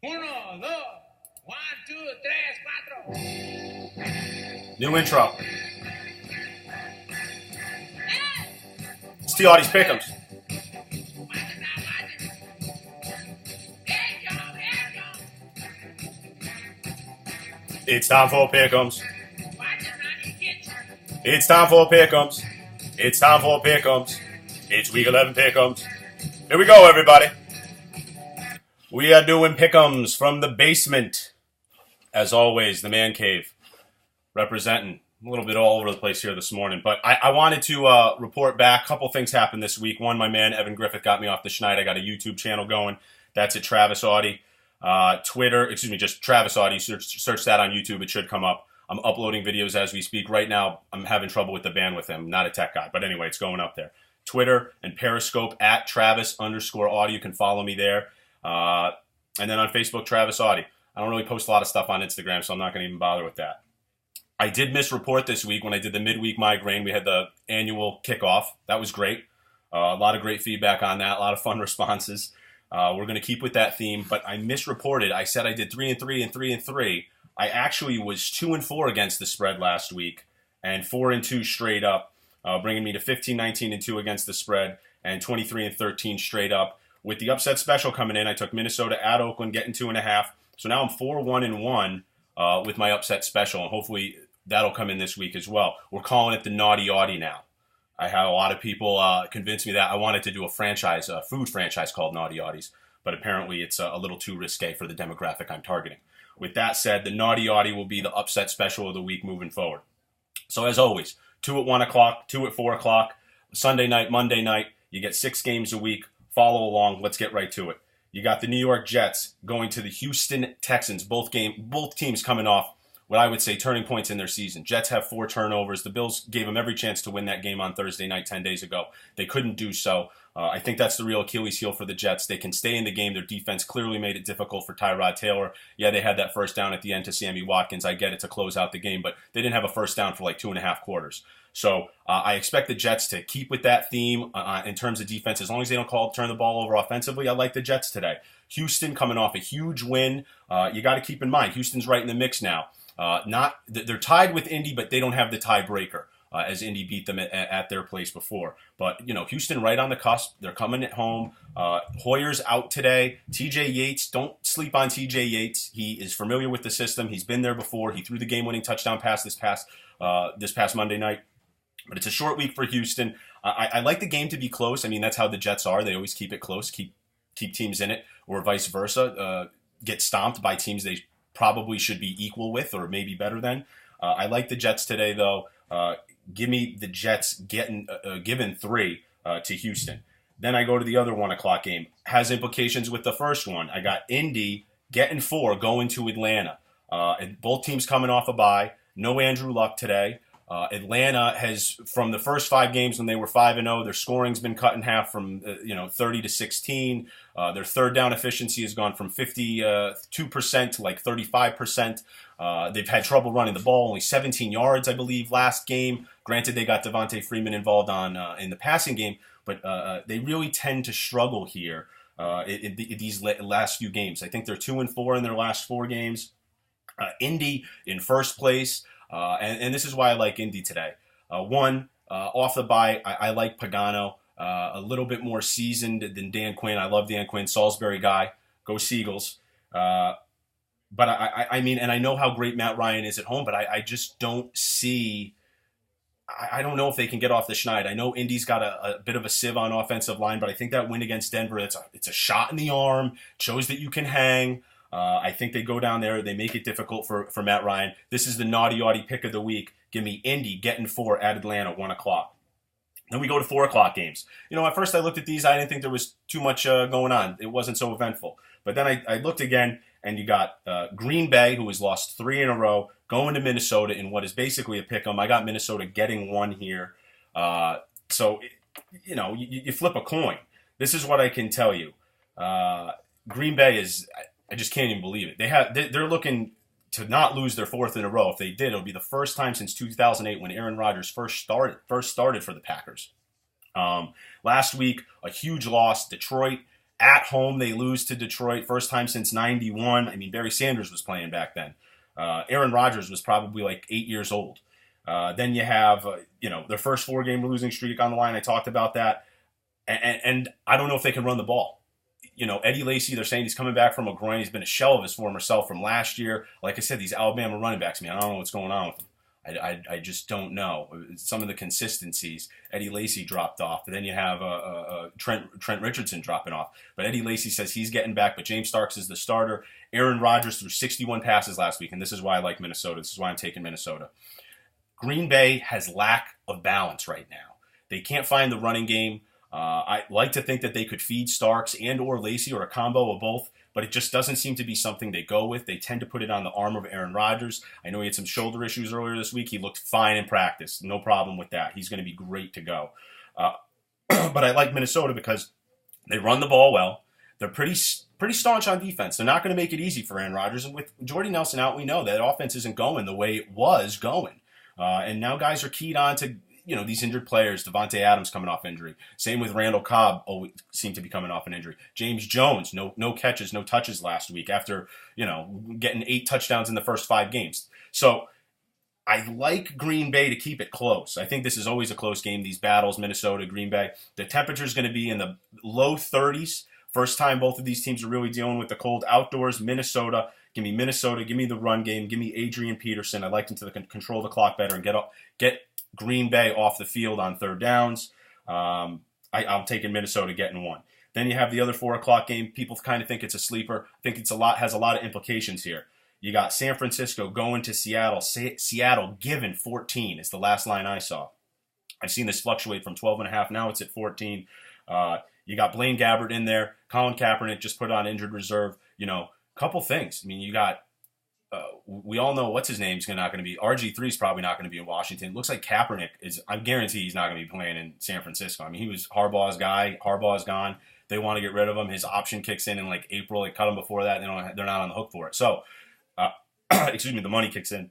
Uno, dos, 1, 2, 3, 4. New intro. It's T.Auty's Pick'ems. It's time for Pick'ems. It's time for Pick'ems. It's time for Pick'ems. It's week 11 Pick'ems. Here we go, everybody. We are doing Pick'ems from the basement. As always, the man cave. Representing. A little bit all over the place here this morning. But I wanted to report back. A couple things happened this week. One, my man Evan Griffith got me off the schneid. I got a YouTube channel going. That's at T.Auty. Twitter, just T.Auty. Search that on YouTube. It should come up. I'm uploading videos as we speak. Right now, I'm having trouble with the bandwidth. I'm not a tech guy. But anyway, it's going up there. Twitter and Periscope at Travis_Auty. You can follow me there. And then on Facebook, T.Auty. I don't really post a lot of stuff on Instagram, so I'm not going to even bother with that. I did misreport this week when I did the midweek migraine. We had the annual kickoff. That was great. A lot of great feedback on that. A lot of fun responses. We're going to keep with that theme, but I misreported. I said I did 3-3 and 3-3. I actually was 2-4 against the spread last week and 4-2 straight up, bringing me to 15-19-2 against the spread and 23-13 straight up. With the upset special coming in, I took Minnesota at Oakland, getting 2.5. So now I'm 4-1-1 with my upset special, and hopefully that'll come in this week as well. We're calling it the T.Auty now. I had a lot of people convince me that I wanted to do a food franchise called T.Auty's, but apparently it's a little too risque for the demographic I'm targeting. With that said, the T.Auty will be the upset special of the week moving forward. So as always, 2 at 1 o'clock, 2 at 4 o'clock, Sunday night, Monday night. You get 6 games a week. Follow along. Let's get right to it. You got the New York Jets going to the Houston Texans. Both teams coming off what I would say turning points in their season. Jets have 4 turnovers. The Bills gave them every chance to win that game on Thursday night 10 days ago. They couldn't do so. I think that's the real Achilles heel for the Jets. They can stay in the game. Their defense clearly made it difficult for Tyrod Taylor. Yeah, they had that first down at the end to Sammy Watkins. I get it to close out the game, but they didn't have a first down for like 2.5 quarters. So I expect the Jets to keep with that theme in terms of defense. As long as they don't turn the ball over offensively, I like the Jets today. Houston coming off a huge win. You got to keep in mind, Houston's right in the mix now. They're tied with Indy, but they don't have the tiebreaker as Indy beat them at their place before. But, Houston right on the cusp. They're coming at home. Hoyer's out today. TJ Yates, don't sleep on TJ Yates. He is familiar with the system. He's been there before. He threw the game-winning touchdown pass this past Monday night. But it's a short week for Houston. I like the game to be close. I mean, that's how the Jets are. They always keep it close, keep teams in it, or vice versa. Get stomped by teams they probably should be equal with or maybe better than. I like the Jets today, though. Give me the Jets giving 3 to Houston. Then I go to the other 1 o'clock game. Has implications with the first one. I got Indy getting 4 going to Atlanta. And both teams coming off a bye. No Andrew Luck today. Atlanta has, from the first 5 games when they were 5-0, their scoring's been cut in half from 30 to 16. Their third down efficiency has gone from 52% to like 35%. They've had trouble running the ball, only 17 yards, I believe, last game. Granted, they got Devontae Freeman involved in the passing game, but they really tend to struggle here in these last few games. I think they're 2-4 in their last 4 games. Indy in first place. And this is why I like Indy today. Off the bye, I like Pagano. A little bit more seasoned than Dan Quinn. I love Dan Quinn, Salisbury guy. Go Seagulls. But I mean, and I know how great Matt Ryan is at home, but I just don't see. I don't know if they can get off the schneid. I know Indy's got a bit of a sieve on offensive line, but I think that win against Denver, it's a shot in the arm. Shows that you can hang. I think they go down there. They make it difficult for Matt Ryan. This is the T.Auty pick of the week. Give me Indy getting 4 at Atlanta, 1 o'clock. Then we go to 4 o'clock games. At first I looked at these. I didn't think there was too much going on. It wasn't so eventful. But then I looked again, and you got Green Bay, who has lost 3 in a row, going to Minnesota in what is basically a pick-em. I got Minnesota getting 1 here. So, you flip a coin. This is what I can tell you. Green Bay is... I just can't even believe it. They're looking to not lose their 4th in a row. If they did, it'll be the first time since 2008 when Aaron Rodgers first started for the Packers. Last week, a huge loss. Detroit At home, they lose to Detroit, first time since '91. I mean, Barry Sanders was playing back then. Aaron Rodgers was probably like 8 years old. Then you have, their first 4-game losing streak on the line. I talked about that. And I don't know if they can run the ball. Eddie Lacy, they're saying he's coming back from a groin. He's been a shell of his former self from last year. Like I said, these Alabama running backs, man, I don't know what's going on with them. I just don't know. Some of the consistencies. Eddie Lacy dropped off. But then you have Trent Richardson dropping off. But Eddie Lacy says he's getting back, but James Starks is the starter. Aaron Rodgers threw 61 passes last week, and this is why I like Minnesota. This is why I'm taking Minnesota. Green Bay has lack of balance right now. They can't find the running game. I like to think that they could feed Starks and or Lacy or a combo of both, but it just doesn't seem to be something they go with. They tend to put it on the arm of Aaron Rodgers. I know he had some shoulder issues earlier this week. He looked fine in practice. No problem with that. He's going to be great to go. But I like Minnesota because they run the ball well. They're pretty staunch on defense. They're not going to make it easy for Aaron Rodgers. And with Jordy Nelson out, we know that offense isn't going the way it was going. And now guys are keyed on to these injured players. Devontae Adams coming off injury. Same with Randall Cobb. Seemed to be coming off an injury. James Jones, no catches, no touches last week after getting 8 touchdowns in the first 5 games. So I like Green Bay to keep it close. I think this is always a close game. These battles, Minnesota, Green Bay. The temperature is going to be in the low 30s. First time both of these teams are really dealing with the cold outdoors. Minnesota. Give me Minnesota. Give me the run game. Give me Adrian Peterson. I like him to control the clock better and get Green Bay off the field on third downs. I'm taking Minnesota getting 1. Then you have the other 4 o'clock game. People kind of think it's a sleeper. I think has a lot of implications here. You got San Francisco going to Seattle. Seattle given 14 is the last line I saw. I've seen this fluctuate from 12.5. Now it's at 14. You got Blaine Gabbert in there. Colin Kaepernick just put on injured reserve. Couple things. I mean, you got we all know what's his name's not going to be. RG3 is probably not going to be in Washington. It looks like Kaepernick is. I guarantee he's not going to be playing in San Francisco. I mean, he was Harbaugh's guy. Harbaugh's gone. They want to get rid of him. His option kicks in like April. They cut him before that. They're not on the hook for it. So, the money kicks in.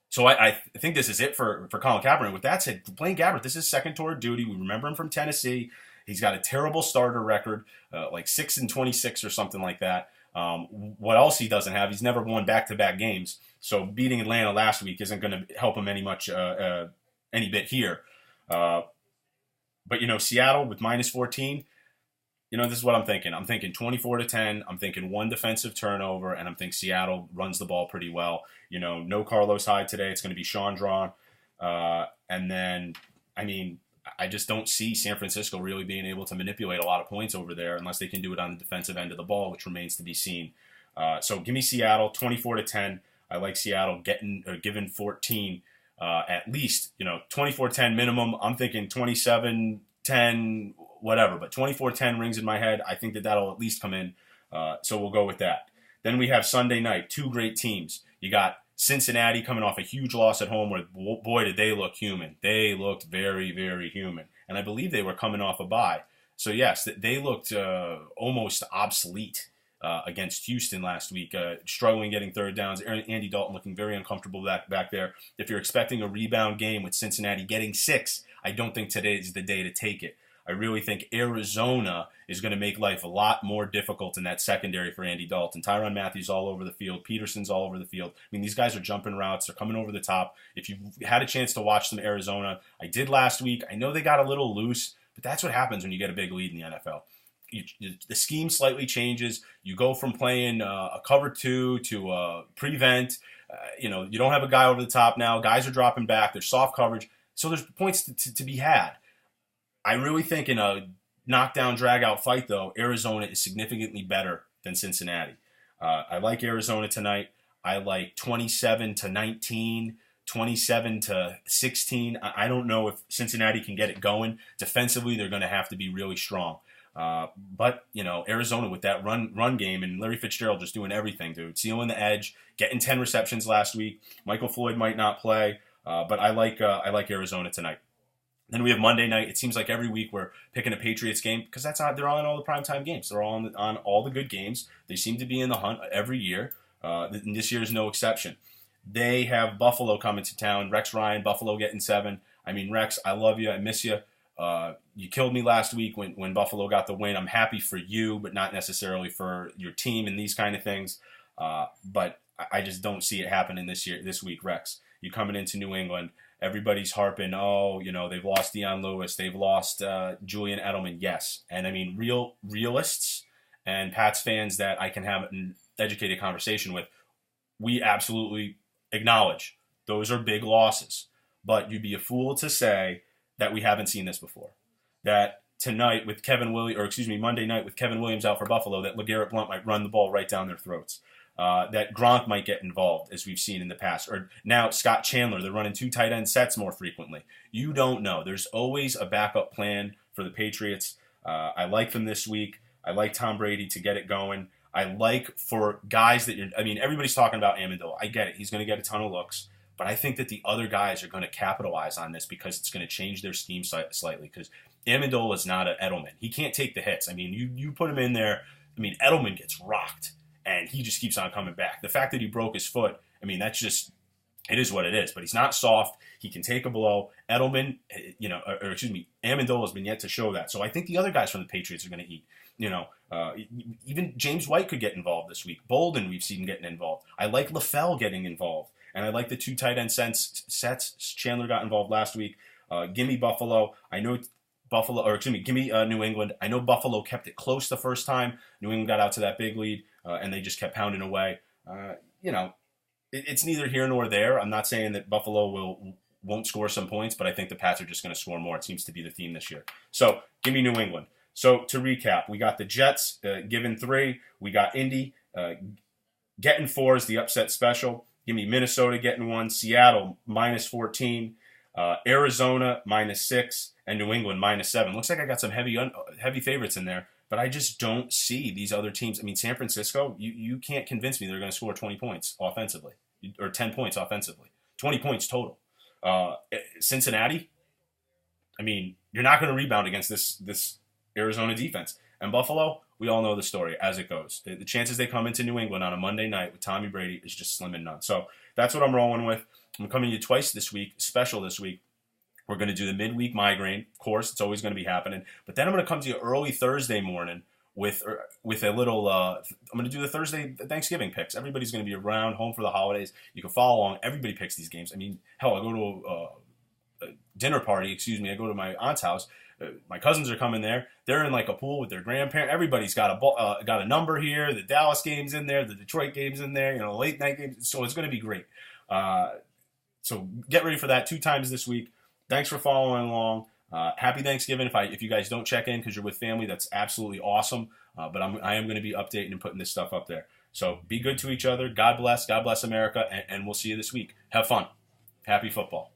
So I think this is it for Colin Kaepernick. With that said, Blaine Gabbert, this is second tour of duty. We remember him from Tennessee. He's got a terrible starter record, like 6-26 or something like that. What else he doesn't have, he's never won back-to-back games. So beating Atlanta last week isn't going to help him any bit here. But Seattle with -14, this is what I'm thinking. I'm thinking 24-10. I'm thinking 1 defensive turnover, and I'm thinking Seattle runs the ball pretty well. No Carlos Hyde today. It's going to be Sean Drawn. And then, I just don't see San Francisco really being able to manipulate a lot of points over there unless they can do it on the defensive end of the ball, which remains to be seen. So give me Seattle 24-10. I like Seattle given 14 at least. 24-10 minimum. I'm thinking 27-10, whatever. But 24-10 rings in my head. I think that'll at least come in. So we'll go with that. Then we have Sunday night. 2 great teams. You got Cincinnati coming off a huge loss at home where, boy, did they look human. They looked very, very human. And I believe they were coming off a bye. So, yes, they looked almost obsolete against Houston last week, struggling getting third downs. Andy Dalton looking very uncomfortable back there. If you're expecting a rebound game with Cincinnati getting 6, I don't think today is the day to take it. I really think Arizona is going to make life a lot more difficult in that secondary for Andy Dalton. Tyrann Mathieu all over the field. Peterson's all over the field. These guys are jumping routes. They're coming over the top. If you've had a chance to watch them, Arizona, I did last week. I know they got a little loose, but that's what happens when you get a big lead in the NFL. The scheme slightly changes. You go from playing a cover 2 to prevent. You don't have a guy over the top now. Guys are dropping back. There's soft coverage. So there's points to be had. I really think in a knockdown, drag-out fight, though, Arizona is significantly better than Cincinnati. I like Arizona tonight. I like 27-19, 27-16. I don't know if Cincinnati can get it going. Defensively, they're going to have to be really strong. But Arizona with that run game and Larry Fitzgerald just doing everything, dude. Sealing the edge, getting 10 receptions last week. Michael Floyd might not play, but I like Arizona tonight. Then we have Monday night. It seems like every week we're picking a Patriots game because they're all in all the primetime games. They're all on all the good games. They seem to be in the hunt every year. And this year is no exception. They have Buffalo coming to town. Rex Ryan, Buffalo getting 7. Rex, I love you. I miss you. You killed me last week when Buffalo got the win. I'm happy for you, but not necessarily for your team and these kind of things. But I just don't see it happening this week, Rex. You coming into New England, everybody's harping, they've lost Deion Lewis, they've lost Julian Edelman. Yes, and I mean realists and Pats fans that I can have an educated conversation with, we absolutely acknowledge those are big losses. But you'd be a fool to say that we haven't seen this before. That tonight with Monday night with Kevin Williams out for Buffalo, that LeGarrette Blount might run the ball right down their throats. That Gronk might get involved, as we've seen in the past. Or now Scott Chandler, they're running 2 tight end sets more frequently. You don't know. There's always a backup plan for the Patriots. I like them this week. I like Tom Brady to get it going. I like for guys everybody's talking about Amendola. I get it. He's going to get a ton of looks. But I think that the other guys are going to capitalize on this because it's going to change their scheme slightly. Because Amendola is not an Edelman. He can't take the hits. I mean, you put him in there. I mean, Edelman gets rocked, and he just keeps on coming back. The fact that he broke his foot, I mean, that's just, it is what it is. But he's not soft. He can take a blow. Edelman, Amendola has been yet to show that. So I think the other guys from the Patriots are going to eat. Even James White could get involved this week. Bolden, we've seen getting involved. I like LaFell getting involved. And I like the 2 tight end sets. Chandler got involved last week. Gimme Buffalo. Gimme New England. I know Buffalo kept it close the first time. New England got out to that big lead, and they just kept pounding away. It's neither here nor there. I'm not saying that Buffalo won't score some points, but I think the Pats are just going to score more. It seems to be the theme this year. So give me New England. So to recap, we got the Jets giving 3. We got Indy getting 4 is the upset special. Give me Minnesota getting 1, Seattle -14, Arizona -6, and New England -7. Looks like I got some heavy favorites in there, but I just don't see these other teams. I mean, San Francisco, you can't convince me they're going to score 20 points offensively, or 10 points offensively, 20 points total. Cincinnati, I mean, you're not going to rebound against this Arizona defense. And Buffalo, we all know the story as it goes. The chances they come into New England on a Monday night with Tommy Brady is just slim and none. So that's what I'm rolling with. I'm coming to you twice this week, special this week. We're going to do the midweek migraine. Of course, it's always going to be happening. But then I'm going to come to you early Thursday morning with a little, I'm going to do the Thursday Thanksgiving picks. Everybody's going to be around, home for the holidays. You can follow along. Everybody picks these games. I mean, hell, I go to a dinner party, I go to my aunt's house. My cousins are coming there. They're in like a pool with their grandparents. Everybody's got a number here. The Dallas game's in there. The Detroit game's in there. Late night games. So it's going to be great. So get ready for that 2 times this week. Thanks for following along. Happy Thanksgiving. If you guys don't check in because you're with family, that's absolutely awesome. But I am going to be updating and putting this stuff up there. So be good to each other. God bless. God bless America. And we'll see you this week. Have fun. Happy football.